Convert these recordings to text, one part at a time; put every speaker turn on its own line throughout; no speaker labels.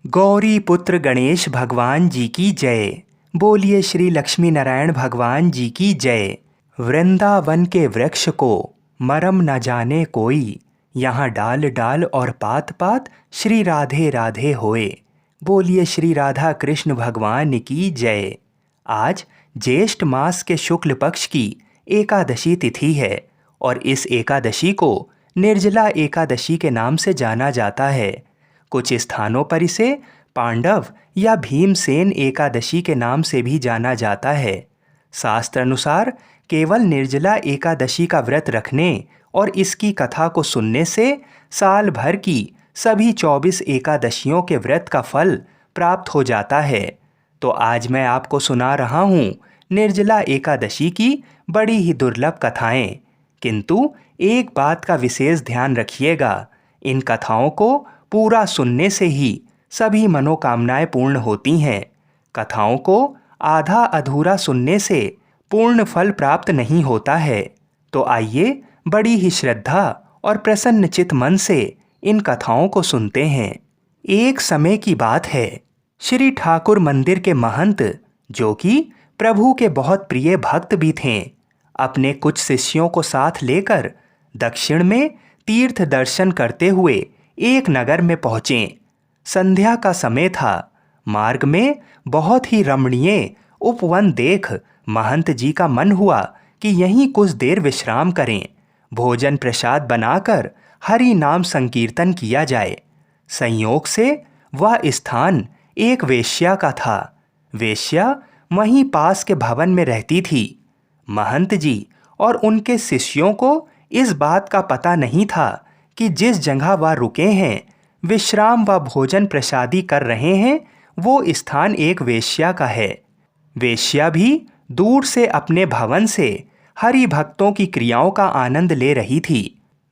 गौरी पुत्र गणेश भगवान जी की जय। बोलिए श्री लक्ष्मी नारायण भगवान जी की जय। वृंदावन के वृक्ष को मरम न जाने कोई, यहाँ डाल डाल और पात पात श्री राधे राधे होए। बोलिए श्री राधा कृष्ण भगवान की जय। आज ज्येष्ठ मास के शुक्ल पक्ष की एकादशी तिथि है और इस एकादशी को निर्जला एकादशी के नाम से जाना जाता है। कुछ स्थानों पर इसे पांडव या भीमसेन एकादशी के नाम से भी जाना जाता है। शास्त्र अनुसार केवल निर्जला एकादशी का व्रत रखने और इसकी कथा को सुनने से साल भर की सभी 24 एकादशियों के व्रत का फल प्राप्त हो जाता है। तो आज मैं आपको सुना रहा हूँ निर्जला एकादशी की बड़ी ही दुर्लभ कथाएं। किंतु एक बात का विशेष ध्यान रखिएगा, इन कथाओं को पूरा सुनने से ही सभी मनोकामनाएं पूर्ण होती हैं। कथाओं को आधा अधूरा सुनने से पूर्ण फल प्राप्त नहीं होता है। तो आइए बड़ी ही श्रद्धा और प्रसन्नचित मन से इन कथाओं को सुनते हैं। एक समय की बात है, श्री ठाकुर मंदिर के महंत, जो कि प्रभु के बहुत प्रिय भक्त भी थे, अपने कुछ शिष्यों को साथ लेकर दक्षिण में तीर्थ दर्शन करते हुए एक नगर में पहुंचे। संध्या का समय था। मार्ग में बहुत ही रमणीय उपवन देख महंत जी का मन हुआ कि यहीं कुछ देर विश्राम करें, भोजन प्रसाद बनाकर हरि नाम संकीर्तन किया जाए। संयोग से वह स्थान एक वेश्या का था। वेश्या वहीं पास के भवन में रहती थी। महंत जी और उनके शिष्यों को इस बात का पता नहीं था कि जिस जगह वह रुके हैं, विश्राम व भोजन प्रसादी कर रहे हैं, वो स्थान एक वेश्या का है। वेश्या भी दूर से अपने भवन से हरि भक्तों की क्रियाओं का आनंद ले रही थी।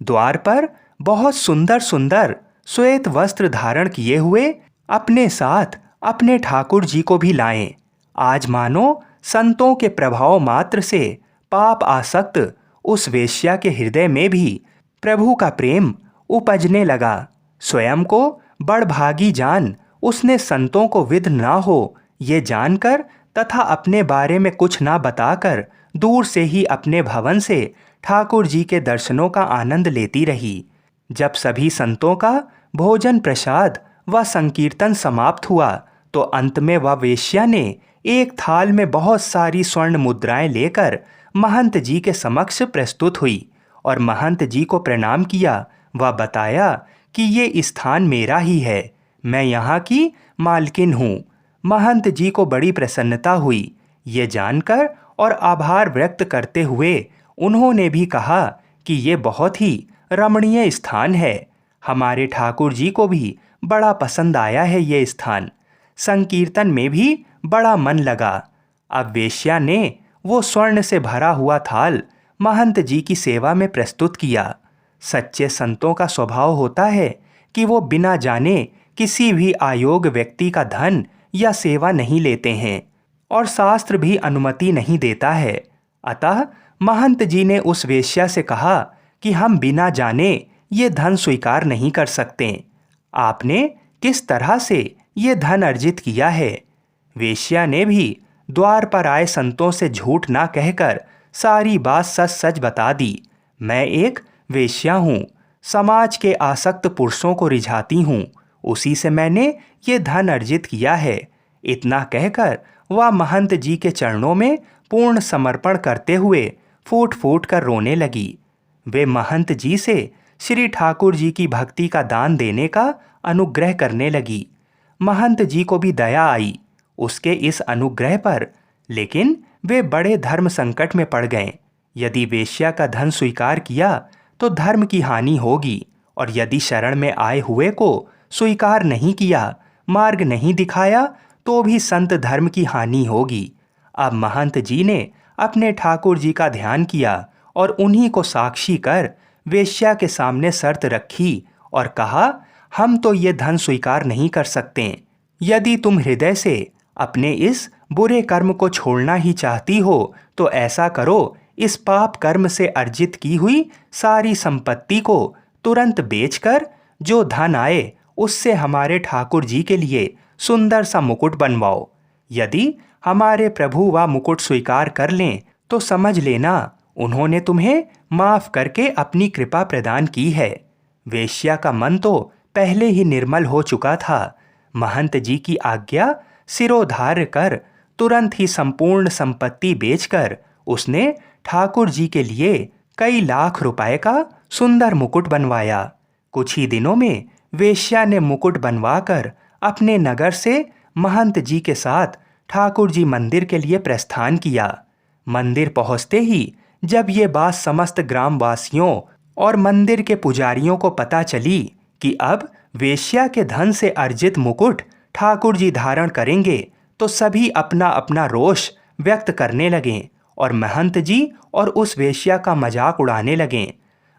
द्वार पर बहुत सुंदर सुंदर श्वेत वस्त्र धारण किए हुए अपने साथ अपने ठाकुर जी को भी लाएं। आज मानो संतों के प्रभाव मात्र से पाप आसक्त उस वेश्या के हृदय में भी प्रभु का प्रेम उपजने लगा। स्वयं को बड़भागी जान उसने संतों को विध ना हो ये जानकर तथा अपने बारे में कुछ ना बताकर दूर से ही अपने भवन से ठाकुर जी के दर्शनों का आनंद लेती रही। जब सभी संतों का भोजन प्रसाद व संकीर्तन समाप्त हुआ तो अंत में वह वेश्या ने एक थाल में बहुत सारी स्वर्ण मुद्राएं लेकर महंत जी के समक्ष प्रस्तुत हुई और महंत जी को प्रणाम किया व बताया कि ये स्थान मेरा ही है, मैं यहाँ की मालकिन हूँ। महंत जी को बड़ी प्रसन्नता हुई ये जानकर और आभार व्यक्त करते हुए उन्होंने भी कहा कि ये बहुत ही रमणीय स्थान है, हमारे ठाकुर जी को भी बड़ा पसंद आया है ये स्थान। संकीर्तन में भी बड़ा मन लगा। अब वेश्या ने वो स्वर्ण से भरा हुआ थाल महंत जी की सेवा में प्रस्तुत किया। सच्चे संतों का स्वभाव होता है कि वो बिना जाने किसी भी अयोग्य व्यक्ति का धन या सेवा नहीं लेते हैं और शास्त्र भी अनुमति नहीं देता है। अतः महंत जी ने उस वेश्या से कहा कि हम बिना जाने ये धन स्वीकार नहीं कर सकते। आपने किस तरह से ये धन अर्जित किया है? वेश्या ने भी द्वार पर आए संतों से झूठ ना कहकर सारी बात सच सच बता दी। मैं एक वेश्या हूँ, समाज के आसक्त पुरुषों को रिझाती हूँ, उसी से मैंने ये धन अर्जित किया है। इतना कहकर वह महंत जी के चरणों में पूर्ण समर्पण करते हुए फूट फूट कर रोने लगी। वे महंत जी से श्री ठाकुर जी की भक्ति का दान देने का अनुग्रह करने लगी। महंत जी को भी दया आई उसके इस अनुग्रह पर, लेकिन वे बड़े धर्म संकट में पड़ गए। यदि वेश्या का धन स्वीकार किया तो धर्म की हानि होगी और यदि शरण में आए हुए को स्वीकार नहीं किया, मार्ग नहीं दिखाया, तो भी संत धर्म की हानि होगी। अब महंत जी ने अपने ठाकुर जी का ध्यान किया और उन्हीं को साक्षी कर वेश्या के सामने शर्त रखी और कहा, हम तो ये धन स्वीकार नहीं कर सकते। यदि तुम हृदय से अपने इस बुरे कर्म को छोड़ना ही चाहती हो तो ऐसा करो, इस पाप कर्म से अर्जित की हुई सारी संपत्ति को तुरंत बेचकर जो धन आए उससे हमारे ठाकुर जी के लिए सुंदर सा मुकुट बनवाओ। यदि हमारे प्रभु वह मुकुट स्वीकार कर लें तो समझ लेना उन्होंने तुम्हें माफ करके अपनी कृपा प्रदान की है। वेश्या का मन तो पहले ही निर्मल हो चुका था। महंत जी की आज्ञा सिरोधार्य कर तुरंत ही संपूर्ण संपत्ति बेचकर उसने ठाकुर जी के लिए कई लाख रुपए का सुंदर मुकुट बनवाया। कुछ ही दिनों में वेश्या ने मुकुट बनवाकर अपने नगर से महंत जी के साथ ठाकुर जी मंदिर के लिए प्रस्थान किया। मंदिर पहुंचते ही जब ये बात समस्त ग्रामवासियों और मंदिर के पुजारियों को पता चली कि अब वेश्या के धन से अर्जित मुकुट ठाकुर जी धारण करेंगे तो सभी अपना अपना रोष व्यक्त करने लगे और महंत जी और उस वेश्या का मजाक उड़ाने लगे।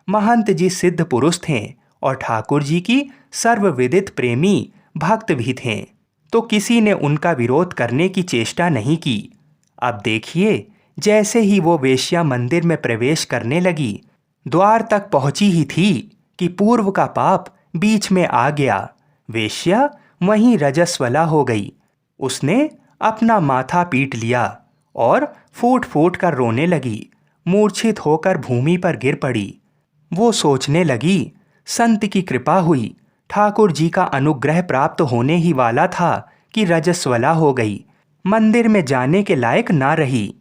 महंत जी सिद्ध पुरुष थे और ठाकुर जी की सर्वविदित प्रेमी भक्त भी थे, तो किसी ने उनका विरोध करने की चेष्टा नहीं की। अब देखिए, जैसे ही वो वेश्या मंदिर में प्रवेश करने लगी, द्वार तक पहुंची ही थी कि पूर्व का पाप बीच में आ गया। वेश्या वहीं रजस्वला हो गई। उसने अपना माथा पीट लिया और फूट फूट कर रोने लगी। मूर्छित होकर भूमि पर गिर पड़ी। वो सोचने लगी, संत की कृपा हुई, ठाकुर जी का अनुग्रह प्राप्त होने ही वाला था कि रजस्वला हो गई, मंदिर में जाने के लायक ना रही।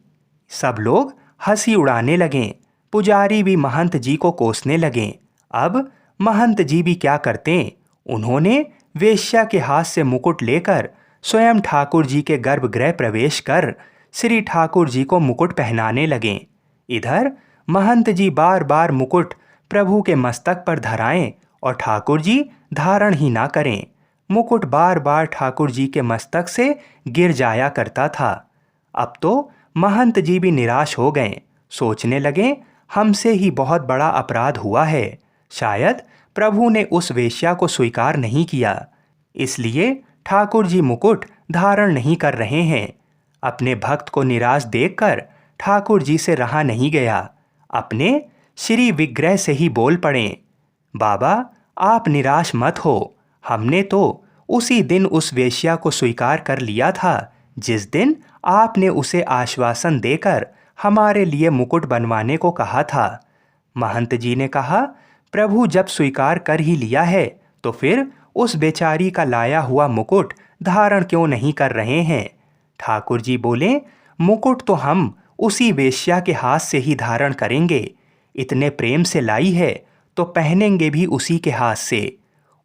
सब लोग हंसी उड़ाने लगे। पुजारी भी महंत जी को कोसने लगे। अब महंत जी भी क्या करते, उन्होंने वेश्या के हाथ से मुकुट लेकर स्वयं ठाकुर जी के गर्भगृह प्रवेश कर श्री ठाकुर जी को मुकुट पहनाने लगे। इधर महंत जी बार बार मुकुट प्रभु के मस्तक पर धराएं और ठाकुर जी धारण ही ना करें। मुकुट बार बार ठाकुर जी के मस्तक से गिर जाया करता था। अब तो महंत जी भी निराश हो गए। सोचने लगे, हमसे ही बहुत बड़ा अपराध हुआ है। शायद प्रभु ने उस वेश्या को स्वीकार नहीं किया, इसलिए ठाकुर जी मुकुट धारण नहीं कर रहे हैं। अपने भक्त को निराश देखकर ठाकुर जी से रहा नहीं गया। अपने श्री विग्रह से ही बोल पड़े, बाबा आप निराश मत हो। हमने तो उसी दिन उस वेश्या को स्वीकार कर लिया था जिस दिन आपने उसे आश्वासन देकर हमारे लिए मुकुट बनवाने को कहा था। महंत जी ने कहा, प्रभु जब स्वीकार कर ही लिया है तो फिर उस बेचारी का लाया हुआ मुकुट धारण क्यों नहीं कर रहे हैं। ठाकुर जी बोले, मुकुट तो हम उसी वेश्या के हाथ से ही धारण करेंगे। इतने प्रेम से लाई है तो पहनेंगे भी उसी के हाथ से।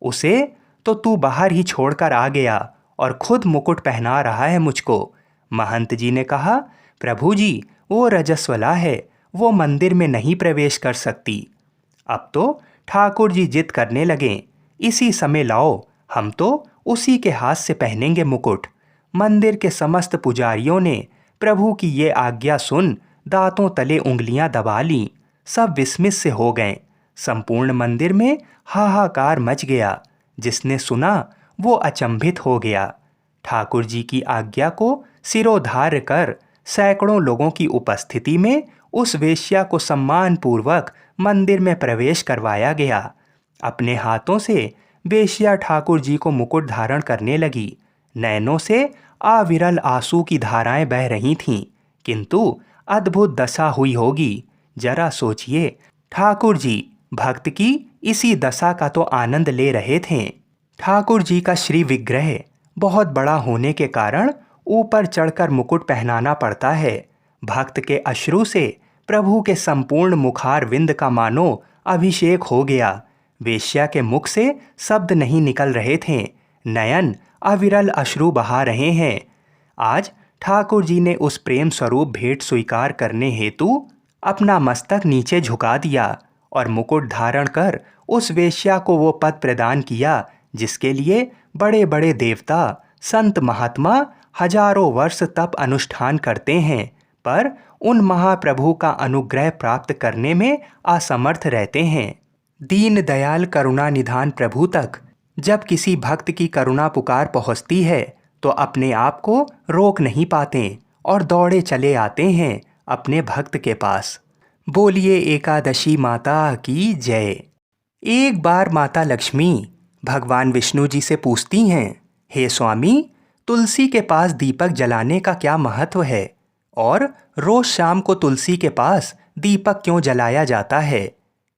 उसे तो तू बाहर ही छोड़कर आ गया और खुद मुकुट पहना रहा है मुझको। महंत जी ने कहा, प्रभु जी वो रजस्वला है, वो मंदिर में नहीं प्रवेश कर सकती। अब तो ठाकुर जी जिद करने लगे, इसी समय लाओ, हम तो उसी के हाथ से पहनेंगे मुकुट। मंदिर के समस्त पुजारियों ने प्रभु की ये आज्ञा सुन दांतों तले उंगलियां दबा लीं। सब विस्मित से हो गए। संपूर्ण मंदिर में हाहाकार मच गया। जिसने सुना वो अचंभित हो गया। ठाकुर जी की आज्ञा को सिरोधार्य कर सैकड़ों लोगों की उपस्थिति में उस वेश्या को सम्मानपूर्वक मंदिर में प्रवेश करवाया गया। अपने हाथों से वेश्या ठाकुर जी को मुकुट धारण करने लगी। नैनों से अविरल आंसू की धाराएं बह रही थीं, किंतु अद्भुत दशा हुई होगी। जरा सोचिए, ठाकुर जी भक्त की इसी दशा का तो आनंद ले रहे थे। ठाकुर जी का श्री विग्रह बहुत बड़ा होने के कारण ऊपर चढ़कर मुकुट पहनाना पड़ता है। भक्त के अश्रु से प्रभु के संपूर्ण मुखार विंद का मानो अभिषेक हो गया। वेश्या के मुख से शब्द नहीं निकल रहे थे, नयन अविरल अश्रु बहा रहे हैं। आज ठाकुर जी ने उस प्रेम स्वरूप भेंट स्वीकार करने हेतु अपना मस्तक नीचे झुका दिया और मुकुट धारण कर उस वेश्या को वो पद प्रदान किया जिसके लिए बड़े बड़े देवता संत महात्मा हजारों वर्ष तप अनुष्ठान करते हैं, पर उन महाप्रभु का अनुग्रह प्राप्त करने में असमर्थ रहते हैं। दीन दयाल करुणा निधान प्रभु तक जब किसी भक्त की करुणा पुकार पहुंचती है तो अपने आप को रोक नहीं पाते और दौड़े चले आते हैं अपने भक्त के पास। बोलिए एकादशी माता की जय। एक बार माता लक्ष्मी भगवान विष्णु जी से पूछती हैं, हे स्वामी, तुलसी के पास दीपक जलाने का क्या महत्व है और रोज शाम को तुलसी के पास दीपक क्यों जलाया जाता है?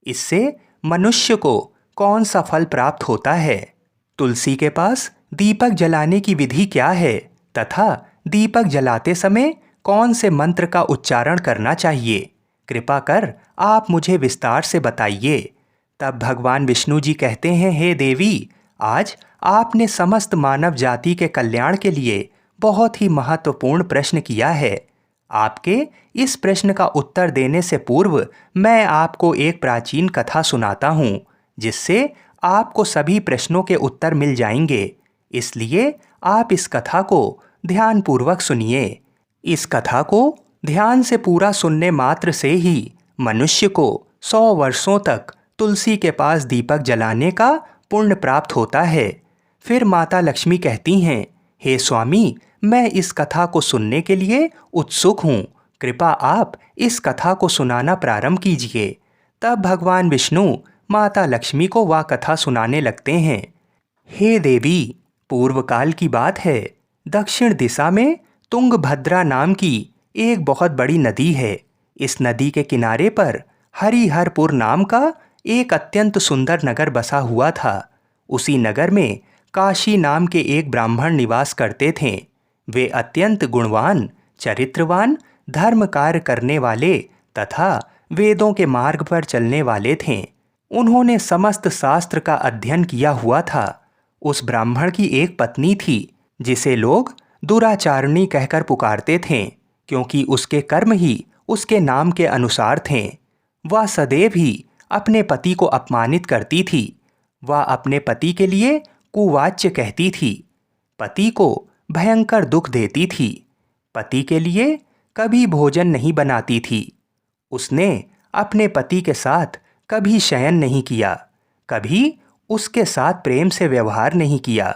इससे मनुष्य को कौन सा फल प्राप्त होता है? तुलसी के पास दीपक जलाने की विधि क्या है तथा दीपक जलाते समय कौन से मंत्र का उच्चारण करना चाहिए? कृपा कर आप मुझे विस्तार से बताइए। तब भगवान विष्णु जी कहते हैं, हे देवी, आज आपने समस्त मानव जाति के कल्याण के लिए बहुत ही महत्वपूर्ण प्रश्न किया है। आपके इस प्रश्न का उत्तर देने से पूर्व मैं आपको एक प्राचीन कथा सुनाता हूँ, जिससे आपको सभी प्रश्नों के उत्तर मिल जाएंगे। इसलिए आप इस कथा को ध्यानपूर्वक सुनिए। इस कथा को ध्यान से पूरा सुनने मात्र से ही मनुष्य को 100 वर्षों तक तुलसी के पास दीपक जलाने का पुण्य प्राप्त होता है। फिर माता लक्ष्मी कहती हैं, हे स्वामी, मैं इस कथा को सुनने के लिए उत्सुक हूँ। कृपा आप इस कथा को सुनाना प्रारंभ कीजिए। तब भगवान विष्णु माता लक्ष्मी को वह कथा सुनाने लगते हैं। हे देवी, पूर्व काल की बात है। दक्षिण दिशा में तुंगभद्रा नाम की एक बहुत बड़ी नदी है। इस नदी के किनारे पर हरिहरपुर नाम का एक अत्यंत सुंदर नगर बसा हुआ था। उसी नगर में काशी नाम के एक ब्राह्मण निवास करते थे। वे अत्यंत गुणवान, चरित्रवान, धर्म कार्य करने वाले तथा वेदों के मार्ग पर चलने वाले थे। उन्होंने समस्त शास्त्र का अध्ययन किया हुआ था। उस ब्राह्मण की एक पत्नी थी, जिसे लोग दुराचारणी कहकर पुकारते थे, क्योंकि उसके कर्म ही उसके नाम के अनुसार थे। वह सदैव ही अपने पति को अपमानित करती थी। वह अपने पति के लिए कुवाच्य कहती थी, पति को भयंकर दुख देती थी, पति के लिए कभी भोजन नहीं बनाती थी। उसने अपने पति के साथ कभी शयन नहीं किया, कभी उसके साथ प्रेम से व्यवहार नहीं किया।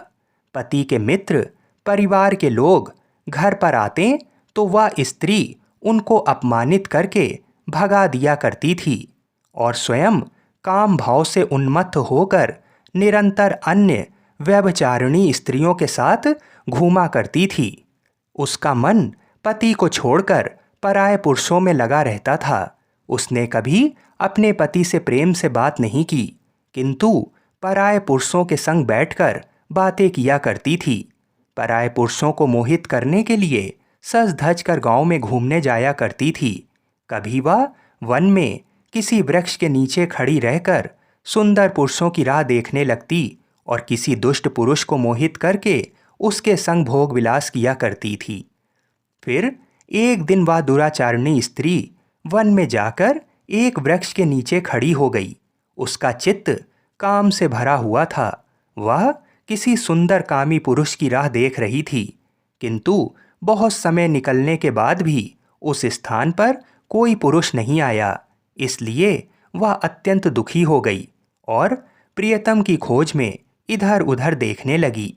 पति के मित्र, परिवार के लोग घर पर आते तो वह स्त्री उनको अपमानित करके भगा दिया करती थी और स्वयं काम भाव से उन्मत्त होकर निरंतर अन्य व्यभिचारिणी स्त्रियों के साथ घूमा करती थी। उसका मन पति को छोड़कर पराये पुरुषों में लगा रहता था। उसने कभी अपने पति से प्रेम से बात नहीं की, किंतु पराये पुरुषों के संग बैठकर बातें किया करती थी। पराये पुरुषों को मोहित करने के लिए सज धज कर गाँव में घूमने जाया करती थी। कभी वह वन में किसी वृक्ष के नीचे खड़ी रहकर सुंदर पुरुषों की राह देखने लगती और किसी दुष्ट पुरुष को मोहित करके उसके संग भोग विलास किया करती थी। फिर एक दिन वह दुराचारिणी स्त्री वन में जाकर एक वृक्ष के नीचे खड़ी हो गई। उसका चित्त काम से भरा हुआ था। वह किसी सुंदर कामी पुरुष की राह देख रही थी, किंतु बहुत समय निकलने के बाद भी उस स्थान पर कोई पुरुष नहीं आया। इसलिए वह अत्यंत दुखी हो गई और प्रियतम की खोज में इधर उधर देखने लगी।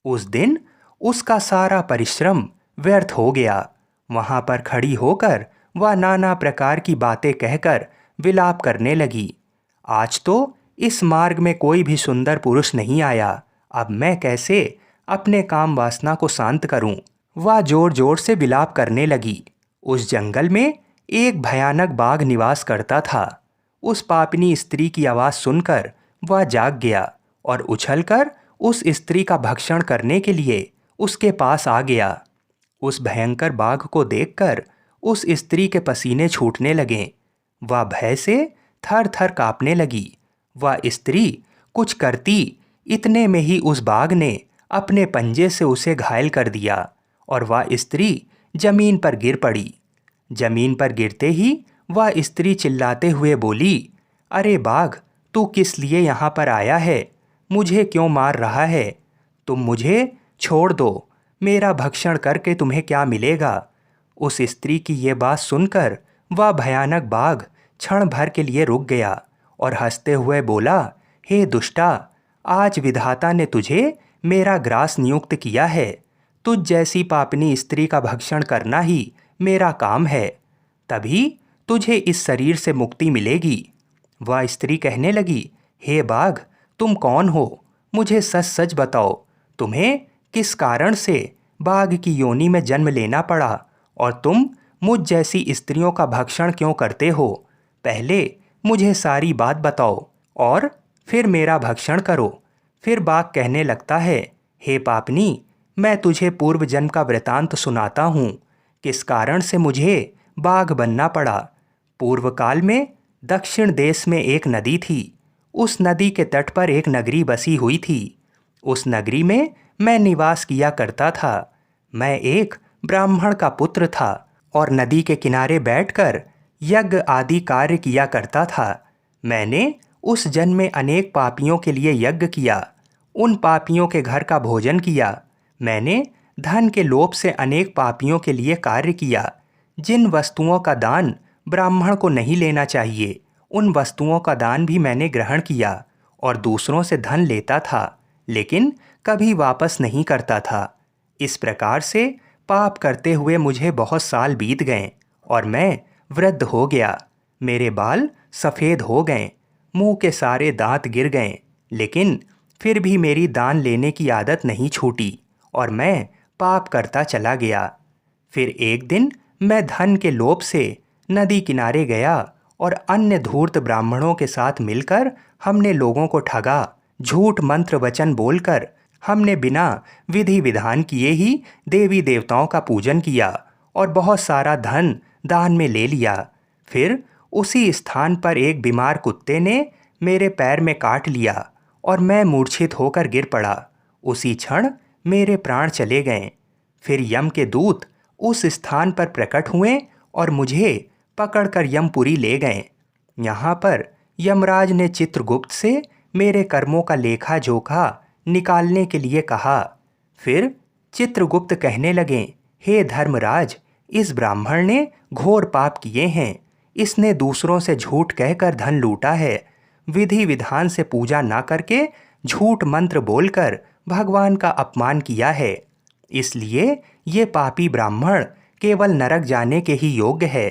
उस दिन उसका सारा परिश्रम व्यर्थ हो गया। वहां पर खड़ी होकर वह नाना प्रकार की बातें कहकर विलाप करने लगी। आज तो इस मार्ग में कोई भी सुंदर पुरुष नहीं आया। अब मैं कैसे अपने काम वासना को शांत करूं? वह जोर जोर से विलाप करने लगी। उस जंगल में एक भयानक बाघ निवास करता था। उस पापिनी स्त्री की आवाज़ सुनकर वह जाग गया और उछलकर उस स्त्री का भक्षण करने के लिए उसके पास आ गया। उस भयंकर बाघ को देखकर उस स्त्री के पसीने छूटने लगे। वह भय से थर थर कांपने लगी। वह स्त्री कुछ करती, इतने में ही उस बाघ ने अपने पंजे से उसे घायल कर दिया और वह स्त्री जमीन पर गिर पड़ी। जमीन पर गिरते ही वह स्त्री चिल्लाते हुए बोली, अरे बाघ, तू किस लिए यहाँ पर आया है? मुझे क्यों मार रहा है? तुम मुझे छोड़ दो। मेरा भक्षण करके तुम्हें क्या मिलेगा? उस स्त्री की ये बात सुनकर वह भयानक बाघ क्षण भर के लिए रुक गया और हंसते हुए बोला, हे दुष्टा, आज विधाता ने तुझे मेरा ग्रास नियुक्त किया है। तुझ जैसी पापनी स्त्री का भक्षण करना ही मेरा काम है, तभी तुझे इस शरीर से मुक्ति मिलेगी। वह स्त्री कहने लगी, हे बाघ, तुम कौन हो? मुझे सच सच बताओ, तुम्हें किस कारण से बाघ की योनि में जन्म लेना पड़ा और तुम मुझ जैसी स्त्रियों का भक्षण क्यों करते हो? पहले मुझे सारी बात बताओ और फिर मेरा भक्षण करो। फिर बाघ कहने लगता है, हे पापनी, मैं तुझे पूर्व जन्म का वृतांत सुनाता हूँ, किस कारण से मुझे बाघ बनना पड़ा। पूर्व काल में दक्षिण देश में एक नदी थी। उस नदी के तट पर एक नगरी बसी हुई थी। उस नगरी में मैं निवास किया करता था। मैं एक ब्राह्मण का पुत्र था और नदी के किनारे बैठकर यज्ञ आदि कार्य किया करता था। मैंने उस जन्म में अनेक पापियों के लिए यज्ञ किया, उन पापियों के घर का भोजन किया। मैंने धन के लोभ से अनेक पापियों के लिए कार्य किया। जिन वस्तुओं का दान ब्राह्मण को नहीं लेना चाहिए, उन वस्तुओं का दान भी मैंने ग्रहण किया और दूसरों से धन लेता था, लेकिन कभी वापस नहीं करता था। इस प्रकार से पाप करते हुए मुझे बहुत साल बीत गए और मैं वृद्ध हो गया। मेरे बाल सफ़ेद हो गए, मुंह के सारे दांत गिर गए, लेकिन फिर भी मेरी दान लेने की आदत नहीं छूटी और मैं पाप करता चला गया। फिर एक दिन मैं धन के लोभ से नदी किनारे गया और अन्य धूर्त ब्राह्मणों के साथ मिलकर हमने लोगों को ठगा। झूठ मंत्र वचन बोलकर हमने बिना विधि विधान किए ही देवी देवताओं का पूजन किया और बहुत सारा धन दान में ले लिया। फिर उसी स्थान पर एक बीमार कुत्ते ने मेरे पैर में काट लिया और मैं मूर्छित होकर गिर पड़ा। उसी क्षण मेरे प्राण चले गए। फिर यम के दूत उस स्थान पर प्रकट हुए और मुझे पकड़कर यमपुरी ले गए। यहाँ पर यमराज ने चित्रगुप्त से मेरे कर्मों का लेखा जोखा निकालने के लिए कहा। फिर चित्रगुप्त कहने लगे, हे धर्मराज, इस ब्राह्मण ने घोर पाप किए हैं। इसने दूसरों से झूठ कहकर धन लूटा है। विधि विधान से पूजा ना करके झूठ मंत्र बोलकर भगवान का अपमान किया है। इसलिए ये पापी ब्राह्मण केवल नरक जाने के ही योग्य है।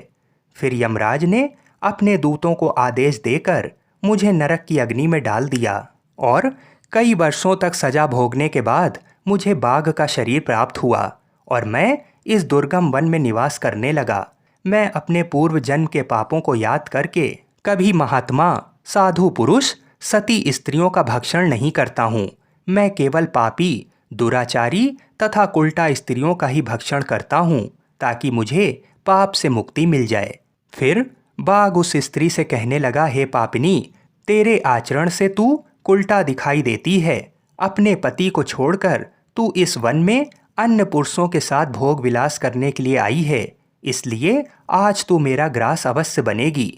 फिर यमराज ने अपने दूतों को आदेश देकर मुझे नरक की अग्नि में डाल दिया और कई वर्षों तक सजा भोगने के बाद मुझे बाघ का शरीर प्राप्त हुआ और मैं इस दुर्गम वन में निवास करने लगा। मैं अपने पूर्व जन्म के पापों को याद करके कभी महात्मा, साधु पुरुष, सती स्त्रियों का भक्षण नहीं करता हूँ। मैं केवल पापी, दुराचारी तथा उल्टा स्त्रियों का ही भक्षण करता हूँ ताकि मुझे पाप से मुक्ति मिल जाए। फिर बाघ उस स्त्री से कहने लगा, हे पापिनी, तेरे आचरण से तू उल्टा दिखाई देती है। अपने पति को छोड़कर तू इस वन में अन्य पुरुषों के साथ भोग विलास करने के लिए आई है, इसलिए आज तू मेरा ग्रास अवश्य बनेगी।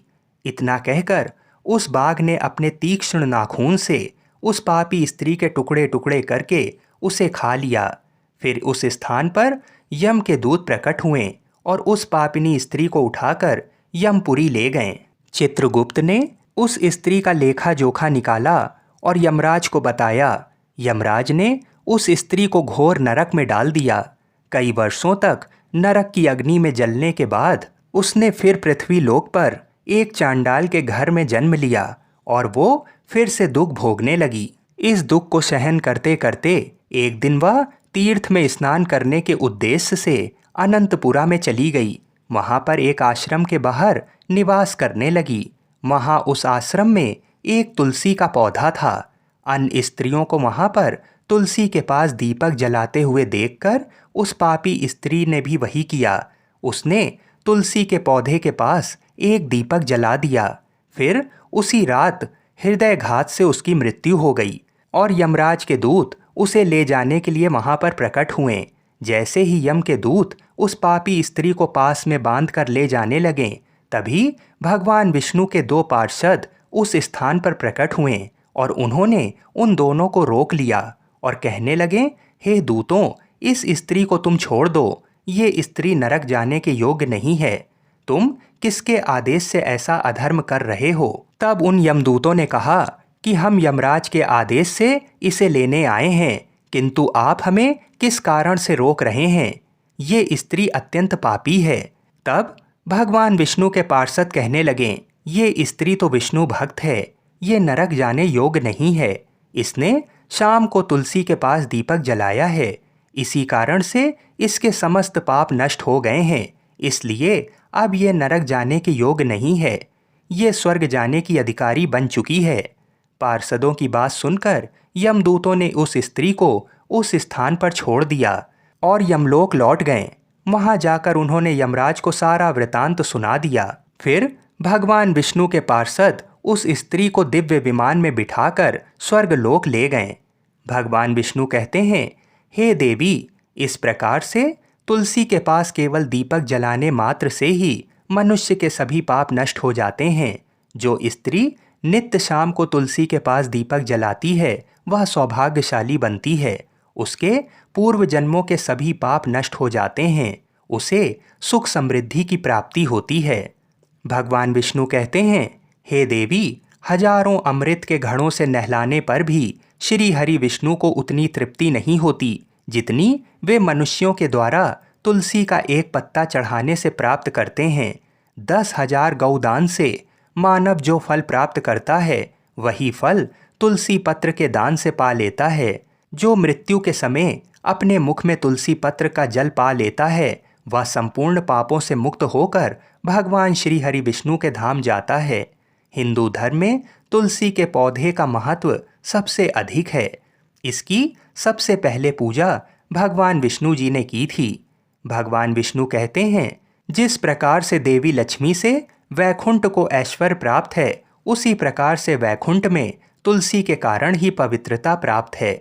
इतना कहकर उस बाघ ने अपने तीक्ष्ण नाखून से उस पापी स्त्री के टुकड़े टुकड़े करके उसे खा लिया। फिर उस स्थान पर यम के दूत प्रकट हुए और उस पापिनी स्त्री को उठाकर यमपुरी ले गए। चित्रगुप्त ने उस स्त्री का लेखा जोखा निकाला और यमराज को बताया। यमराज ने उस स्त्री को घोर नरक में डाल दिया। कई वर्षों तक नरक की अग्नि में जलने के बाद उसने फिर पृथ्वी लोक पर एक चांडाल के घर में जन्म लिया और वो फिर से दुख भोगने लगी। इस दुख को सहन करते करते एक दिन वह तीर्थ में स्नान करने के उद्देश्य से अनंतपुरा में चली गई। वहाँ पर एक आश्रम के बाहर निवास करने लगी। वहाँ उस आश्रम में एक तुलसी का पौधा था। अन्य स्त्रियों को वहाँ पर तुलसी के पास दीपक जलाते हुए देखकर उस पापी स्त्री ने भी वही किया। उसने तुलसी के पौधे के पास एक दीपक जला दिया। फिर उसी रात हृदयघात से उसकी मृत्यु हो गई और यमराज के दूत उसे ले जाने के लिए वहाँ पर प्रकट हुए। जैसे ही यम के दूत उस पापी स्त्री को पास में बांधकर ले जाने लगे, तभी भगवान विष्णु के दो पार्षद उस स्थान पर प्रकट हुए और उन्होंने उन दोनों को रोक लिया और कहने लगे, हे दूतों, इस स्त्री को तुम छोड़ दो। ये स्त्री नरक जाने के योग्य नहीं है। तुम किसके आदेश से ऐसा अधर्म कर रहे हो? तब उन यमदूतों ने कहा कि हम यमराज के आदेश से इसे लेने आए हैं, किंतु आप हमें किस कारण से रोक रहे हैं? ये स्त्री अत्यंत पापी है। तब भगवान विष्णु के पार्षद कहने लगे, ये स्त्री तो विष्णु भक्त है, ये नरक जाने योग्य नहीं है। इसने शाम को तुलसी के पास दीपक जलाया है, इसी कारण से इसके समस्त पाप नष्ट हो गए हैं, इसलिए अब ये नरक जाने के योग्य नहीं है, ये स्वर्ग जाने की अधिकारी बन चुकी है। पार्षदों की बात सुनकर यमदूतों ने उस स्त्री को उस स्थान पर छोड़ दिया और यमलोक लौट गए। वहां जाकर उन्होंने यमराज को सारा वृतांत सुना दिया। फिर भगवान विष्णु के पार्षद उस स्त्री को दिव्य विमान में बिठाकर स्वर्ग लोक ले गए। भगवान विष्णु कहते हैं, हे देवी, इस प्रकार से तुलसी के पास केवल दीपक जलाने मात्र से ही मनुष्य के सभी पाप नष्ट हो जाते हैं। जो स्त्री नित्य शाम को तुलसी के पास दीपक जलाती है वह सौभाग्यशाली बनती है, उसके पूर्व जन्मों के सभी पाप नष्ट हो जाते हैं, उसे सुख समृद्धि की प्राप्ति होती है। भगवान विष्णु कहते हैं, हे देवी, हजारों अमृत के घड़ों से नहलाने पर भी श्री हरि विष्णु को उतनी तृप्ति नहीं होती जितनी वे मनुष्यों के द्वारा तुलसी का एक पत्ता चढ़ाने से प्राप्त करते हैं। 10,000 गौदान से मानव जो फल प्राप्त करता है वही फल तुलसी पत्र के दान से पा लेता है। जो मृत्यु के समय अपने मुख में तुलसी पत्र का जल पा लेता है वह संपूर्ण पापों से मुक्त होकर भगवान श्री हरि विष्णु के धाम जाता है। हिंदू धर्म में तुलसी के पौधे का महत्व सबसे अधिक है। इसकी सबसे पहले पूजा भगवान विष्णु जी ने की थी। भगवान विष्णु कहते हैं, जिस प्रकार से देवी लक्ष्मी से वैकुंठ को ऐश्वर्य प्राप्त है, उसी प्रकार से वैकुंठ में तुलसी के कारण ही पवित्रता प्राप्त है।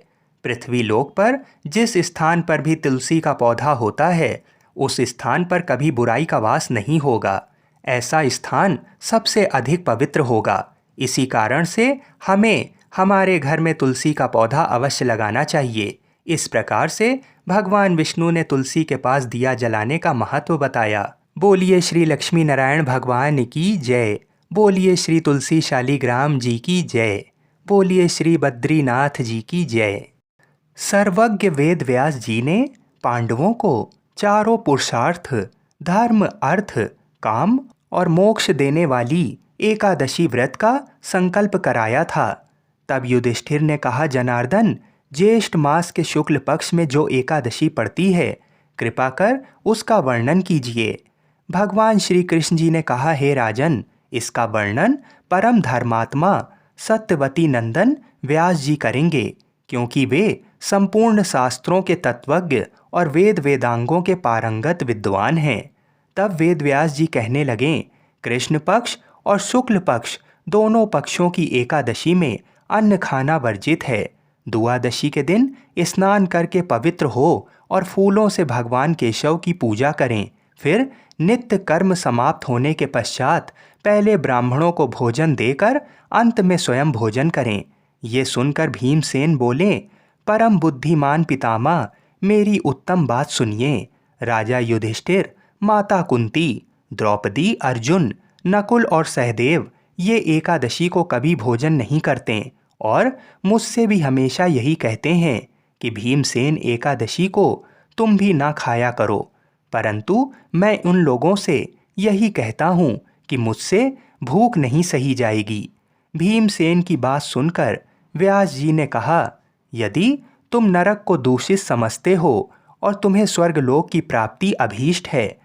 पृथ्वी लोक पर जिस स्थान पर भी तुलसी का पौधा होता है उस स्थान पर कभी बुराई का वास नहीं होगा। ऐसा स्थान सबसे अधिक पवित्र होगा। इसी कारण से हमें हमारे घर में तुलसी का पौधा अवश्य लगाना चाहिए। इस प्रकार से भगवान विष्णु ने तुलसी के पास दिया जलाने का महत्व बताया। बोलिए श्री लक्ष्मी नारायण भगवान की जय। बोलिए श्री तुलसी शालीग्राम जी की जय। बोलिए श्री बद्रीनाथ जी की जय। सर्वज्ञ वेद व्यास जी ने पांडवों को चारों पुरुषार्थ धर्म, अर्थ, काम और मोक्ष देने वाली एकादशी व्रत का संकल्प कराया था। तब युधिष्ठिर ने कहा, जनार्दन, ज्येष्ठ मास के शुक्ल पक्ष में जो एकादशी पड़ती है, कृपा कर उसका वर्णन कीजिए। भगवान श्री कृष्ण जी ने कहा, हे राजन, इसका वर्णन परम धर्मात्मा सत्यवती नंदन व्यास जी करेंगे, क्योंकि वे संपूर्ण शास्त्रों के तत्वज्ञ और वेद वेदांगों के पारंगत विद्वान हैं। तब वेद व्यास जी कहने लगे, कृष्ण पक्ष और शुक्ल पक्ष दोनों पक्षों की एकादशी में अन्न खाना वर्जित है। द्वादशी के दिन स्नान करके पवित्र हो और फूलों से भगवान केशव की पूजा करें। फिर नित्य कर्म समाप्त होने के पश्चात पहले ब्राह्मणों को भोजन देकर अंत में स्वयं भोजन करें। ये सुनकर भीमसेन बोले, परम बुद्धिमान पितामह, मेरी उत्तम बात सुनिए। राजा युधिष्ठिर, माता कुंती, द्रौपदी, अर्जुन, नकुल और सहदेव ये एकादशी को कभी भोजन नहीं करते और मुझसे भी हमेशा यही कहते हैं कि भीमसेन एकादशी को तुम भी ना खाया करो। परंतु मैं उन लोगों से यही कहता हूँ कि मुझसे भूख नहीं सही जाएगी। भीमसेन की बात सुनकर व्यास जी ने कहा, यदि तुम नरक को दूषित समझते हो और तुम्हें स्वर्गलोक की प्राप्ति अभीष्ट है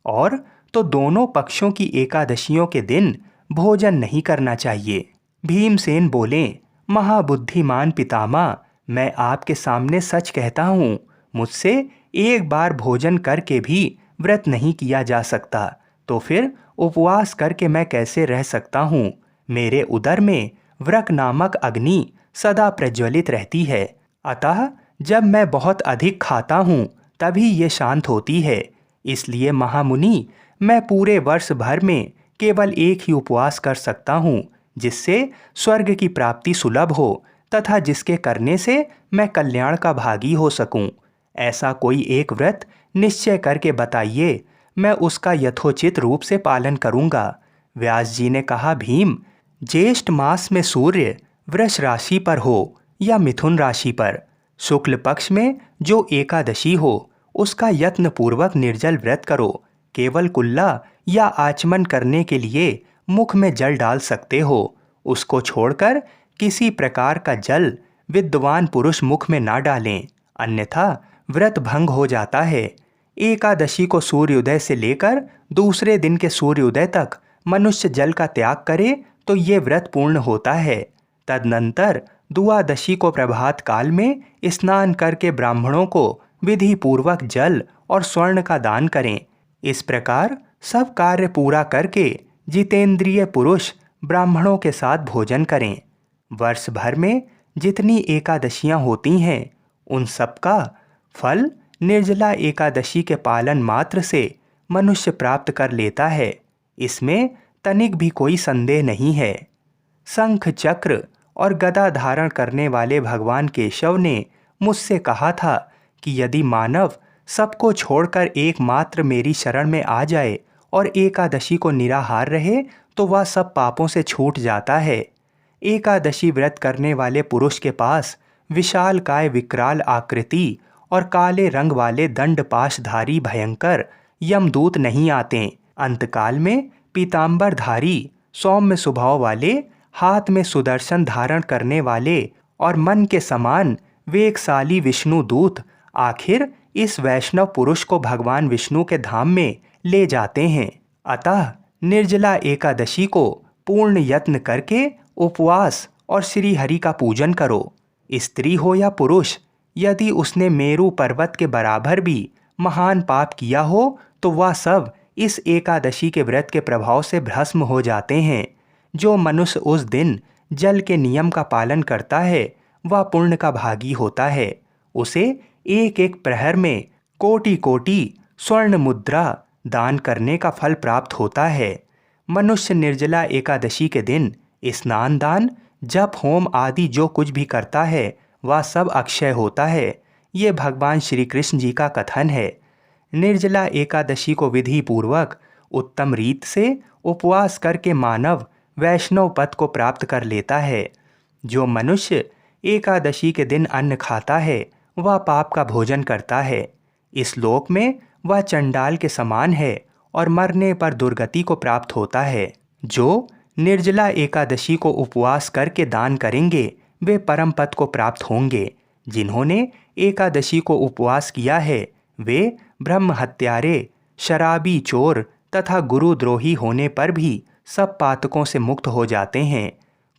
और तो दोनों पक्षों की एकादशियों के दिन भोजन नहीं करना चाहिए। भीमसेन बोले, महाबुद्धिमान पितामह, मैं आपके सामने सच कहता हूँ, मुझसे एक बार भोजन करके भी व्रत नहीं किया जा सकता, तो फिर उपवास करके मैं कैसे रह सकता हूँ। मेरे उदर में व्रक नामक अग्नि सदा प्रज्वलित रहती है, अतः जब मैं बहुत अधिक खाता हूँ तभी ये शांत होती है। इसलिए महामुनि, मैं पूरे वर्ष भर में केवल एक ही उपवास कर सकता हूँ, जिससे स्वर्ग की प्राप्ति सुलभ हो तथा जिसके करने से मैं कल्याण का भागी हो सकूँ। ऐसा कोई एक व्रत निश्चय करके बताइए, मैं उसका यथोचित रूप से पालन करूँगा। व्यास जी ने कहा, भीम, ज्येष्ठ मास में सूर्य वृष राशि पर हो या मिथुन राशि पर, शुक्ल पक्ष में जो एकादशी हो उसका यत्न पूर्वक निर्जल व्रत करो। केवल कुल्ला या आचमन करने के लिए मुख में जल डाल सकते हो। उसको छोड़कर किसी प्रकार का जल विद्वान पुरुष मुख में ना डालें, अन्यथा व्रत भंग हो जाता है। एकादशी को सूर्योदय से लेकर दूसरे दिन के सूर्योदय तक मनुष्य जल का त्याग करे तो ये व्रत पूर्ण होता है। तदनंतर द्वादशी को प्रभात काल में स्नान करके ब्राह्मणों को विधि पूर्वक जल और स्वर्ण का दान करें। इस प्रकार सब कार्य पूरा करके जितेंद्रिय पुरुष ब्राह्मणों के साथ भोजन करें। वर्ष भर में जितनी एकादशियां होती हैं उन सब का फल निर्जला एकादशी के पालन मात्र से मनुष्य प्राप्त कर लेता है, इसमें तनिक भी कोई संदेह नहीं है। शंख चक्र और गदा धारण करने वाले भगवान केशव ने मुझसे कहा था कि यदि मानव सबको छोड़कर एकमात्र मेरी शरण में आ जाए और एकादशी को निराहार रहे तो वह सब पापों से छूट जाता है। एकादशी व्रत करने वाले पुरुष के पास विशालकाय विकराल आकृति और काले रंग वाले दंडपाशधारी भयंकर यमदूत नहीं आते। अंतकाल में पीतांबरधारी सौम्य स्वभाव वाले, हाथ में सुदर्शन धारण करने वाले और मन के समान वेगशाली विष्णु दूत आखिर इस वैष्णव पुरुष को भगवान विष्णु के धाम में ले जाते हैं। अतः निर्जला एकादशी को पूर्ण यत्न करके उपवास और श्री हरि का पूजन करो। स्त्री हो या पुरुष, यदि उसने मेरू पर्वत के बराबर भी महान पाप किया हो तो वह सब इस एकादशी के व्रत के प्रभाव से भस्म हो जाते हैं। जो मनुष्य उस दिन जल के नियम का पालन करता है वह पुण्य का भागी होता है। उसे एक एक प्रहर में कोटि कोटि स्वर्ण मुद्रा दान करने का फल प्राप्त होता है। मनुष्य निर्जला एकादशी के दिन स्नान दान, जप होम आदि जो कुछ भी करता है वह सब अक्षय होता है। ये भगवान श्री कृष्ण जी का कथन है। निर्जला एकादशी को विधि पूर्वक उत्तम रीत से उपवास करके मानव वैष्णव पद को प्राप्त कर लेता है। जो मनुष्य एकादशी के दिन अन्न खाता है वह पाप का भोजन करता है। इस लोक में वह चंडाल के समान है और मरने पर दुर्गति को प्राप्त होता है। जो निर्जला एकादशी को उपवास करके दान करेंगे वे परम पद को प्राप्त होंगे। जिन्होंने एकादशी को उपवास किया है वे ब्रह्म हत्यारे, शराबी, चोर तथा गुरुद्रोही होने पर भी सब पातकों से मुक्त हो जाते हैं।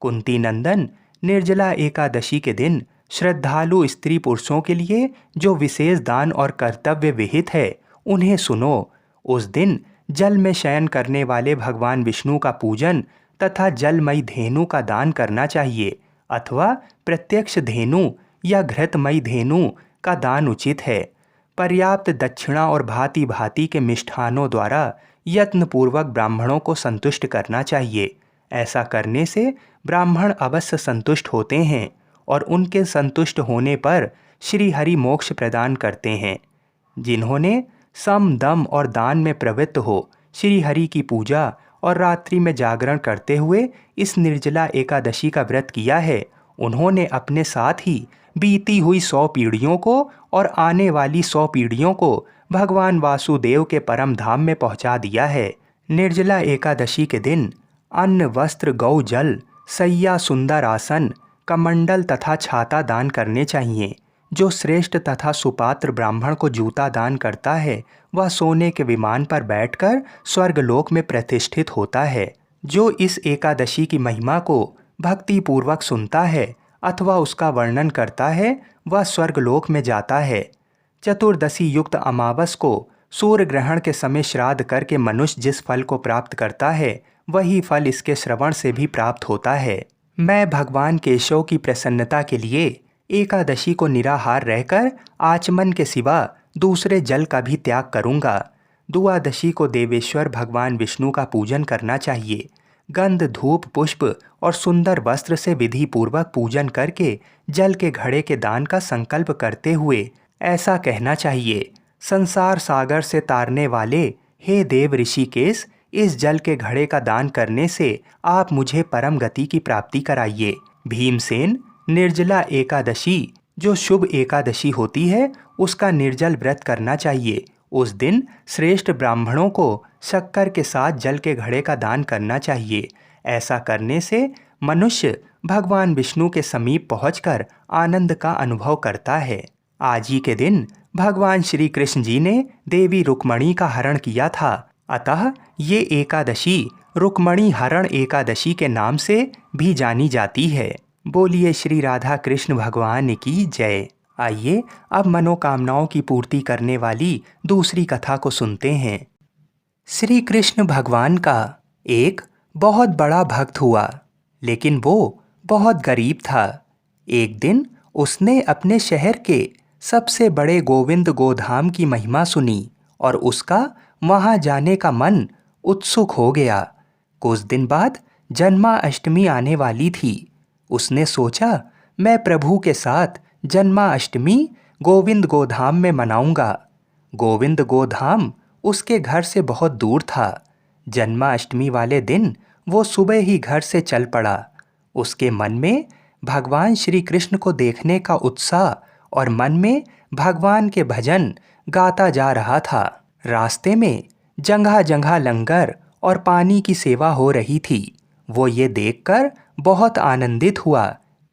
कुंती नंदन, निर्जला एकादशी के दिन श्रद्धालु स्त्री पुरुषों के लिए जो विशेष दान और कर्तव्य विहित है उन्हें सुनो। उस दिन जल में शयन करने वाले भगवान विष्णु का पूजन तथा जलमयी धेनु का दान करना चाहिए अथवा प्रत्यक्ष धेनु या घृतमयी धेनु का दान उचित है। पर्याप्त दक्षिणा और भांति भांति के मिष्ठानों द्वारा यत्नपूर्वक ब्राह्मणों को संतुष्ट करना चाहिए। ऐसा करने से ब्राह्मण अवश्य संतुष्ट होते हैं और उनके संतुष्ट होने पर श्री हरि मोक्ष प्रदान करते हैं। जिन्होंने सम, दम और दान में प्रवृत्त हो श्री हरि की पूजा और रात्रि में जागरण करते हुए इस निर्जला एकादशी का व्रत किया है, उन्होंने अपने साथ ही बीती हुई 100 पीढ़ियों को और आने वाली 100 पीढ़ियों को भगवान वासुदेव के परम धाम में पहुंचा दिया है। निर्जला एकादशी के दिन अन्न, वस्त्र, गौ जल, सैया, सुंदर आसन, कमंडल तथा छाता दान करने चाहिए। जो श्रेष्ठ तथा सुपात्र ब्राह्मण को जूता दान करता है वह सोने के विमान पर बैठकर स्वर्गलोक में प्रतिष्ठित होता है। जो इस एकादशी की महिमा को भक्ति पूर्वक सुनता है अथवा उसका वर्णन करता है वह स्वर्गलोक में जाता है। चतुर्दशी युक्त अमावस को सूर्य ग्रहण के समय श्राद्ध करके मनुष्य जिस फल को प्राप्त करता है वही फल इसके श्रवण से भी प्राप्त होता है। मैं भगवान केशव की प्रसन्नता के लिए एकादशी को निराहार रहकर आचमन के सिवा दूसरे जल का भी त्याग करूँगा। द्वादशी को देवेश्वर भगवान विष्णु का पूजन करना चाहिए। गंध, धूप, पुष्प और सुंदर वस्त्र से विधि पूर्वक पूजन करके जल के घड़े के दान का संकल्प करते हुए ऐसा कहना चाहिए, संसार सागर से तारने वाले हे देव ऋषिकेश, इस जल के घड़े का दान करने से आप मुझे परम गति की प्राप्ति कराइए। भीमसेन, निर्जला एकादशी जो शुभ एकादशी होती है उसका निर्जल व्रत करना चाहिए। उस दिन श्रेष्ठ ब्राह्मणों को शक्कर के साथ जल के घड़े का दान करना चाहिए। ऐसा करने से मनुष्य भगवान विष्णु के समीप पहुंचकर आनंद का अनुभव करता है। आज ही के दिन भगवान श्री कृष्ण जी ने देवी रुक्मणी का हरण किया था, अतः ये एकादशी रुक्मणी हरण एकादशी के नाम से भी जानी जाती है। बोलिए श्री राधा कृष्ण भगवान की जय। आइए अब मनोकामनाओं की पूर्ति करने वाली दूसरी कथा को सुनते हैं। श्री कृष्ण भगवान का एक बहुत बड़ा भक्त हुआ, लेकिन वो बहुत गरीब था। एक दिन उसने अपने शहर के सबसे बड़े गोविंद गोधाम की महिमा सुनी और उसका वहाँ जाने का मन उत्सुक हो गया। कुछ दिन बाद जन्माष्टमी आने वाली थी। उसने सोचा, मैं प्रभु के साथ जन्माष्टमी गोविंद गोधाम में मनाऊंगा। गोविंद गोधाम उसके घर से बहुत दूर था। जन्माष्टमी वाले दिन वो सुबह ही घर से चल पड़ा। उसके मन में भगवान श्री कृष्ण को देखने का उत्साह और मन में भगवान के भजन गाता जा रहा था। रास्ते में जगह जगह लंगर और पानी की सेवा हो रही थी। वो ये देखकर बहुत आनंदित हुआ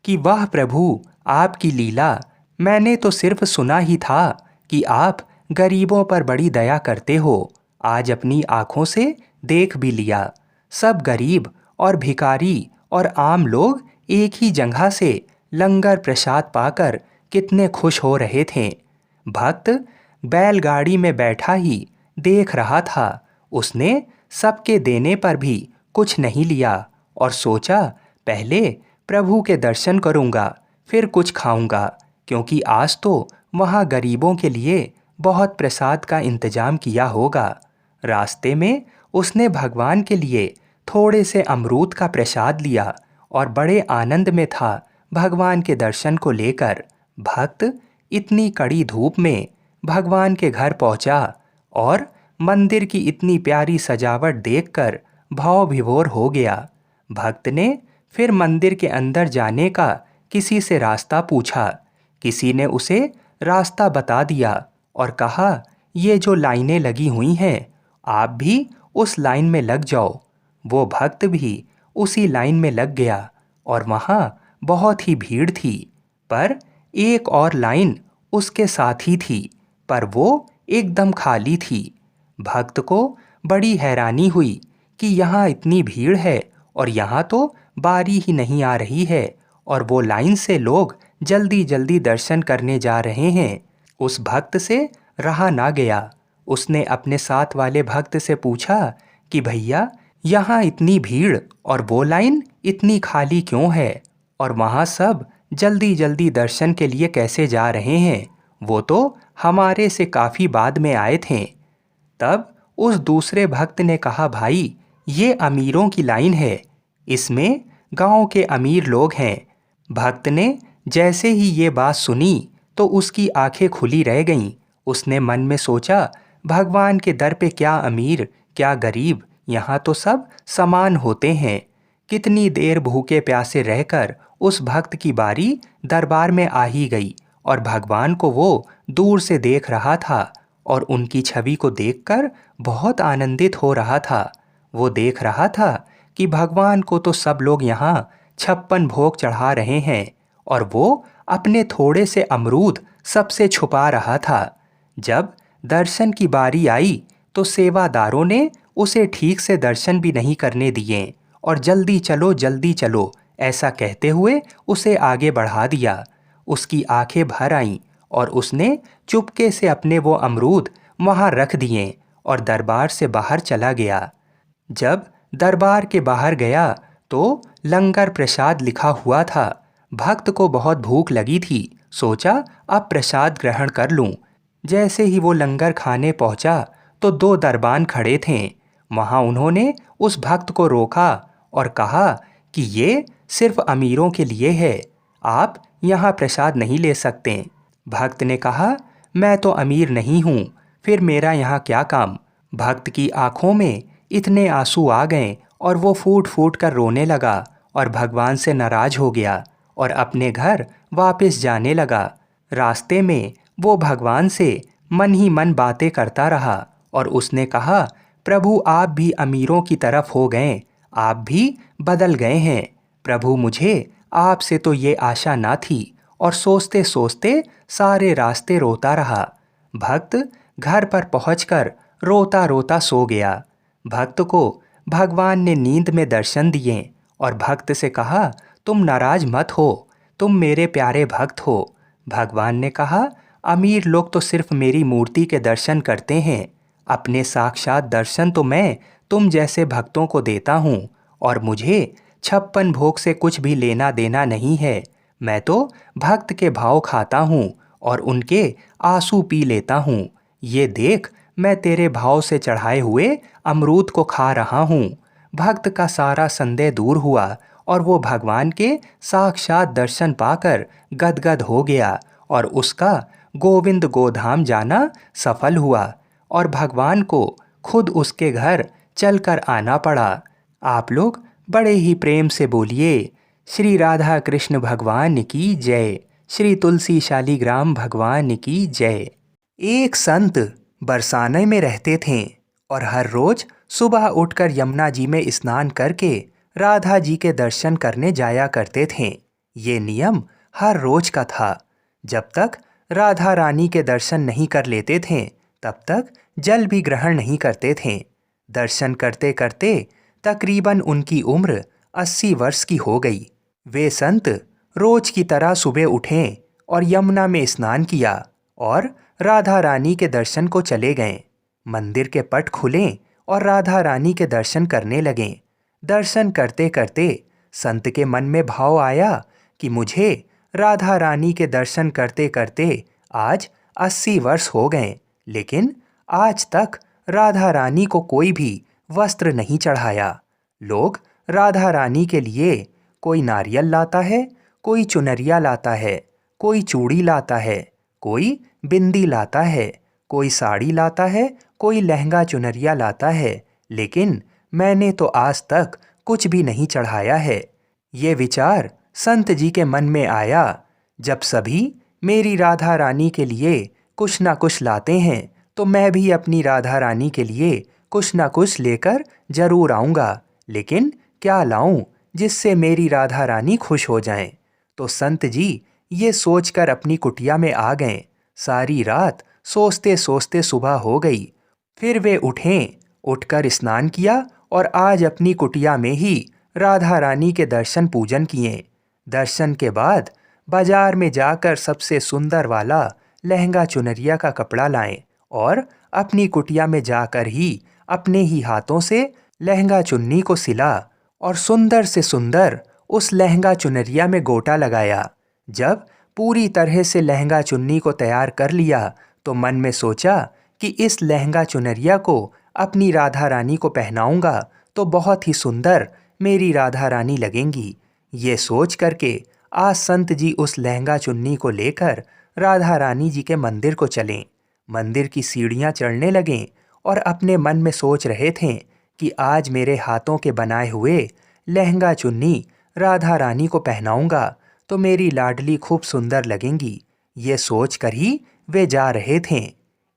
कि वाह प्रभु, आपकी लीला! मैंने तो सिर्फ सुना ही था कि आप गरीबों पर बड़ी दया करते हो। आज अपनी आँखों से देख भी लिया। सब गरीब और भिखारी और आम लोग एक ही जगह से लंगर प्रसाद पाकर कितने खुश हो रहे थे। भक्त बैलगाड़ी में बैठा ही देख रहा था। उसने सबके देने पर भी कुछ नहीं लिया और सोचा, पहले प्रभु के दर्शन करूंगा, फिर कुछ खाऊंगा, क्योंकि आज तो वहाँ गरीबों के लिए बहुत प्रसाद का इंतजाम किया होगा। रास्ते में उसने भगवान के लिए थोड़े से अमरूद का प्रसाद लिया और बड़े आनंद में था भगवान के दर्शन को लेकर। भक्त इतनी कड़ी धूप में भगवान के घर पहुंचा और मंदिर की इतनी प्यारी सजावट देखकर भाव विभोर हो गया। भक्त ने फिर मंदिर के अंदर जाने का किसी से रास्ता पूछा। किसी ने उसे रास्ता बता दिया और कहा, ये जो लाइनें लगी हुई हैं, आप भी उस लाइन में लग जाओ। वो भक्त भी उसी लाइन में लग गया और वहाँ बहुत ही भीड़ थी। पर एक और लाइन उसके साथ ही थी, पर वो एकदम खाली थी। भक्त को बड़ी हैरानी हुई कि यहाँ इतनी भीड़ है और यहाँ तो बारी ही नहीं आ रही है और वो लाइन से लोग जल्दी जल्दी दर्शन करने जा रहे हैं। उस भक्त से रहा ना गया। उसने अपने साथ वाले भक्त से पूछा कि भैया, यहाँ इतनी भीड़ और वो लाइन इतनी खाली क्यों है, और वहाँ सब जल्दी जल्दी दर्शन के लिए कैसे जा रहे हैं? वो तो हमारे से काफ़ी बाद में आए थे। तब उस दूसरे भक्त ने कहा, भाई, ये अमीरों की लाइन है, इसमें गांव के अमीर लोग हैं। भक्त ने जैसे ही ये बात सुनी तो उसकी आंखें खुली रह गईं। उसने मन में सोचा, भगवान के दर पे क्या अमीर क्या गरीब, यहाँ तो सब समान होते हैं। कितनी देर भूखे प्यासे रहकर उस भक्त की बारी दरबार में आ ही गई और भगवान को वो दूर से देख रहा था और उनकी छवि को देखकर बहुत आनंदित हो रहा था। वो देख रहा था कि भगवान को तो सब लोग यहाँ 56 भोग चढ़ा रहे हैं और वो अपने थोड़े से अमरूद सबसे छुपा रहा था। जब दर्शन की बारी आई तो सेवादारों ने उसे ठीक से दर्शन भी नहीं करने दिए और जल्दी चलो ऐसा कहते हुए उसे आगे बढ़ा दिया। उसकी आंखें भर आईं और उसने चुपके से अपने वो अमरूद वहाँ रख दिए और दरबार से बाहर चला गया। जब दरबार के बाहर गया तो लंगर प्रसाद लिखा हुआ था। भक्त को बहुत भूख लगी थी। सोचा, अब प्रसाद ग्रहण कर लूं। जैसे ही वो लंगर खाने पहुंचा तो 2 दरबान खड़े थे। वहाँ उन्होंने उस भक्त को रोका और कहा कि ये सिर्फ अमीरों के लिए है, आप यहाँ प्रसाद नहीं ले सकते। भक्त ने कहा, मैं तो अमीर नहीं हूँ, फिर मेरा यहाँ क्या काम। भक्त की आंखों में इतने आंसू आ गए और वो फूट फूट कर रोने लगा और भगवान से नाराज हो गया और अपने घर वापस जाने लगा। रास्ते में वो भगवान से मन ही मन बातें करता रहा और उसने कहा, प्रभु, आप भी अमीरों की तरफ हो गए, आप भी बदल गए हैं। प्रभु, मुझे आपसे तो ये आशा ना थी, और सोचते सोचते सारे रास्ते रोता रहा। भक्त घर पर पहुंचकर रोता रोता सो गया। भक्त को भगवान ने नींद में दर्शन दिए और भक्त से कहा, तुम नाराज मत हो, तुम मेरे प्यारे भक्त हो। भगवान ने कहा, अमीर लोग तो सिर्फ मेरी मूर्ति के दर्शन करते हैं, अपने साक्षात दर्शन तो मैं तुम जैसे भक्तों को देता हूँ, और मुझे 56 भोग से कुछ भी लेना देना नहीं है। मैं तो भक्त के भाव खाता हूँ और उनके आंसू पी लेता हूँ। ये देख, मैं तेरे भाव से चढ़ाए हुए अमरूद को खा रहा हूँ। भक्त का सारा संदेह दूर हुआ और वो भगवान के साक्षात दर्शन पाकर गदगद हो गया, और उसका गोविंद गोधाम जाना सफल हुआ, और भगवान को खुद उसके घर चलकर आना पड़ा। आप लोग बड़े ही प्रेम से बोलिए, श्री राधा कृष्ण भगवान की जय, श्री तुलसी शालीग्राम भगवान की जय। एक संत बरसाने में रहते थे और हर रोज सुबह उठकर यमुना जी में स्नान करके राधा जी के दर्शन करने जाया करते थे। ये नियम हर रोज का था। जब तक राधा रानी के दर्शन नहीं कर लेते थे, तब तक जल भी ग्रहण नहीं करते थे। दर्शन करते करते तकरीबन उनकी उम्र 80 वर्ष की हो गई। वे संत रोज की तरह सुबह उठे और यमुना में स्नान किया और राधा रानी के दर्शन को चले गए। मंदिर के पट खुले और राधा रानी के दर्शन करने लगे। दर्शन करते करते संत के मन में भाव आया कि मुझे राधा रानी के दर्शन करते करते आज 80 वर्ष हो गए, लेकिन आज तक राधा रानी को कोई भी वस्त्र नहीं चढ़ाया। लोग राधा रानी के लिए कोई नारियल लाता है, कोई चुनरिया लाता है, कोई चूड़ी लाता है, कोई बिंदी लाता है, कोई साड़ी लाता है, कोई लहंगा चुनरिया लाता है, लेकिन मैंने तो आज तक कुछ भी नहीं चढ़ाया है। ये विचार संत जी के मन में आया, जब सभी मेरी राधा रानी के लिए कुछ ना कुछ लाते हैं, तो मैं भी अपनी राधा रानी के लिए कुछ ना कुछ लेकर जरूर आऊँगा, लेकिन क्या लाऊं जिससे मेरी राधा रानी खुश हो जाएं। तो संत जी ये सोचकर अपनी कुटिया में आ गए। सारी रात सोचते सोचते सुबह हो गई। फिर वे उठकर स्नान किया और आज अपनी कुटिया में ही राधा रानी के दर्शन पूजन किए। दर्शन के बाद बाजार में जाकर सबसे सुंदर वाला लहंगा चुनरिया का कपड़ा लाएं और अपनी कुटिया में जाकर ही अपने ही हाथों से लहंगा चुन्नी को सिला और सुंदर से सुंदर उस लहंगा चुनरिया में गोटा लगाया। जब पूरी तरह से लहंगा चुन्नी को तैयार कर लिया, तो मन में सोचा कि इस लहंगा चुनरिया को अपनी राधा रानी को पहनाऊंगा तो बहुत ही सुंदर मेरी राधा रानी लगेंगी। ये सोच करके आज संत जी उस लहंगा चुन्नी को लेकर राधा रानी जी के मंदिर को चले। मंदिर की सीढ़ियाँ चढ़ने लगें और अपने मन में सोच रहे थे कि आज मेरे हाथों के बनाए हुए लहंगा चुन्नी राधा रानी को पहनाऊंगा तो मेरी लाडली खूब सुंदर लगेंगी। ये सोच कर ही वे जा रहे थे।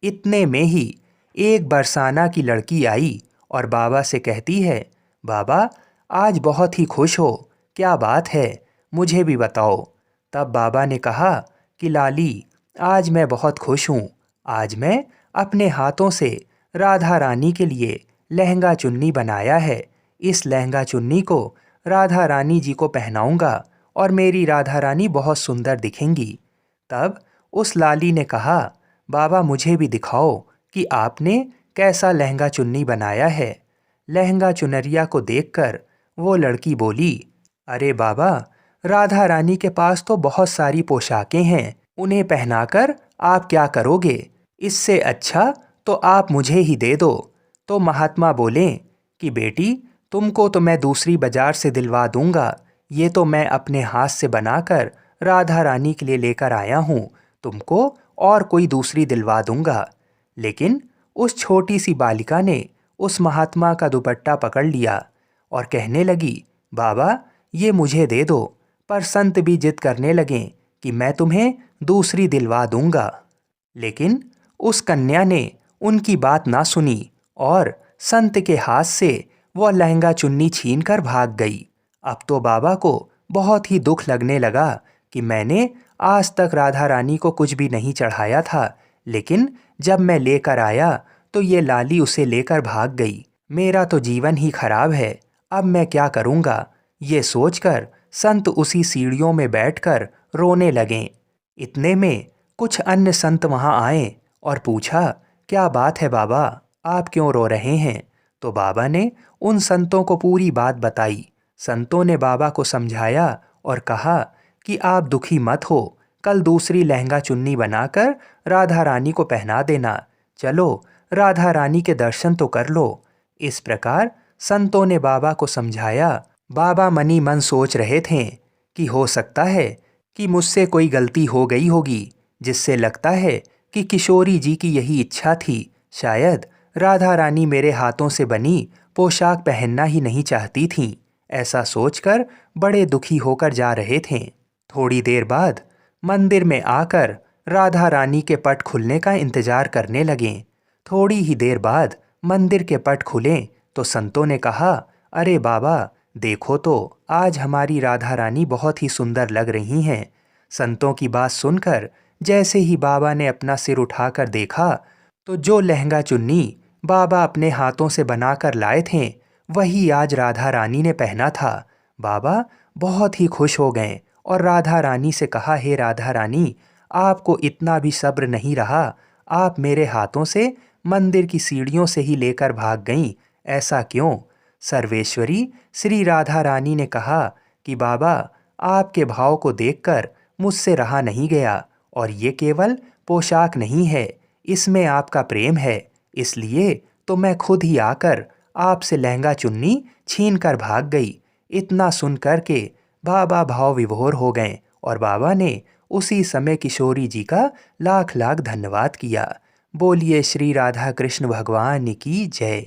इतने में ही एक बरसाना की लड़की आई और बाबा से कहती है, बाबा आज बहुत ही खुश हो, क्या बात है, मुझे भी बताओ। तब बाबा ने कहा कि लाली, आज मैं बहुत खुश हूँ। आज मैं अपने हाथों से राधा रानी के लिए लहंगा चुन्नी बनाया है। इस लहंगा चुन्नी को राधा रानी जी को पहनाऊंगा और मेरी राधा रानी बहुत सुंदर दिखेंगी। तब उस लाली ने कहा, बाबा मुझे भी दिखाओ कि आपने कैसा लहंगा चुन्नी बनाया है। लहंगा चुनरिया को देखकर वो लड़की बोली, अरे बाबा, राधा रानी के पास तो बहुत सारी पोशाकें हैं, उन्हें पहनाकर आप क्या करोगे? इससे अच्छा तो आप मुझे ही दे दो। तो महात्मा बोले कि बेटी, तुमको तो मैं दूसरी बाजार से दिलवा दूंगा, ये तो मैं अपने हाथ से बनाकर राधा रानी के लिए लेकर आया हूँ, तुमको और कोई दूसरी दिलवा दूंगा। लेकिन उस छोटी सी बालिका ने उस महात्मा का दुपट्टा पकड़ लिया और कहने लगी, बाबा ये मुझे दे दो। पर संत भी जिद करने लगे कि मैं तुम्हें दूसरी दिलवा दूंगा। लेकिन उस कन्या ने उनकी बात ना सुनी और संत के हाथ से वह लहंगा चुन्नी छीनकर भाग गई। अब तो बाबा को बहुत ही दुख लगने लगा कि मैंने आज तक राधा रानी को कुछ भी नहीं चढ़ाया था, लेकिन जब मैं लेकर आया तो ये लाली उसे लेकर भाग गई। मेरा तो जीवन ही खराब है, अब मैं क्या करूँगा? ये सोचकर संत उसी सीढ़ियों में बैठकर रोने लगे। इतने में कुछ अन्य संत वहाँ आए और पूछा, क्या बात है बाबा, आप क्यों रो रहे हैं? तो बाबा ने उन संतों को पूरी बात बताई। संतों ने बाबा को समझाया और कहा कि आप दुखी मत हो, कल दूसरी लहंगा चुन्नी बनाकर राधा रानी को पहना देना। चलो राधा रानी के दर्शन तो कर लो। इस प्रकार संतों ने बाबा को समझाया। बाबा मनी मन सोच रहे थे कि हो सकता है कि मुझसे कोई गलती हो गई होगी, जिससे लगता है कि किशोरी जी की यही इच्छा थी। शायद राधा रानी मेरे हाथों से बनी पोशाक पहनना ही नहीं चाहती थीं। ऐसा सोचकर बड़े दुखी होकर जा रहे थे। थोड़ी देर बाद मंदिर में आकर राधा रानी के पट खुलने का इंतजार करने लगे। थोड़ी ही देर बाद मंदिर के पट खुले तो संतों ने कहा, अरे बाबा देखो तो, आज हमारी राधा रानी बहुत ही सुंदर लग रही हैं। संतों की बात सुनकर जैसे ही बाबा ने अपना सिर उठाकर देखा तो जो लहंगा चुन्नी बाबा अपने हाथों से बनाकर लाए थे वही आज राधा रानी ने पहना था। बाबा बहुत ही खुश हो गए और राधा रानी से कहा, हे राधा रानी, आपको इतना भी सब्र नहीं रहा, आप मेरे हाथों से मंदिर की सीढ़ियों से ही लेकर भाग गईं, ऐसा क्यों? सर्वेश्वरी श्री राधा रानी ने कहा कि बाबा, आपके भाव को देखकर मुझसे रहा नहीं गया, और ये केवल पोशाक नहीं है, इसमें आपका प्रेम है, इसलिए तो मैं खुद ही आकर आपसे लहंगा चुन्नी छीन कर भाग गई। इतना सुन कर के बाबा भाव विभोर हो गए और बाबा ने उसी समय किशोरी जी का लाख लाख धन्यवाद किया। बोलिए श्री राधा कृष्ण भगवान की जय।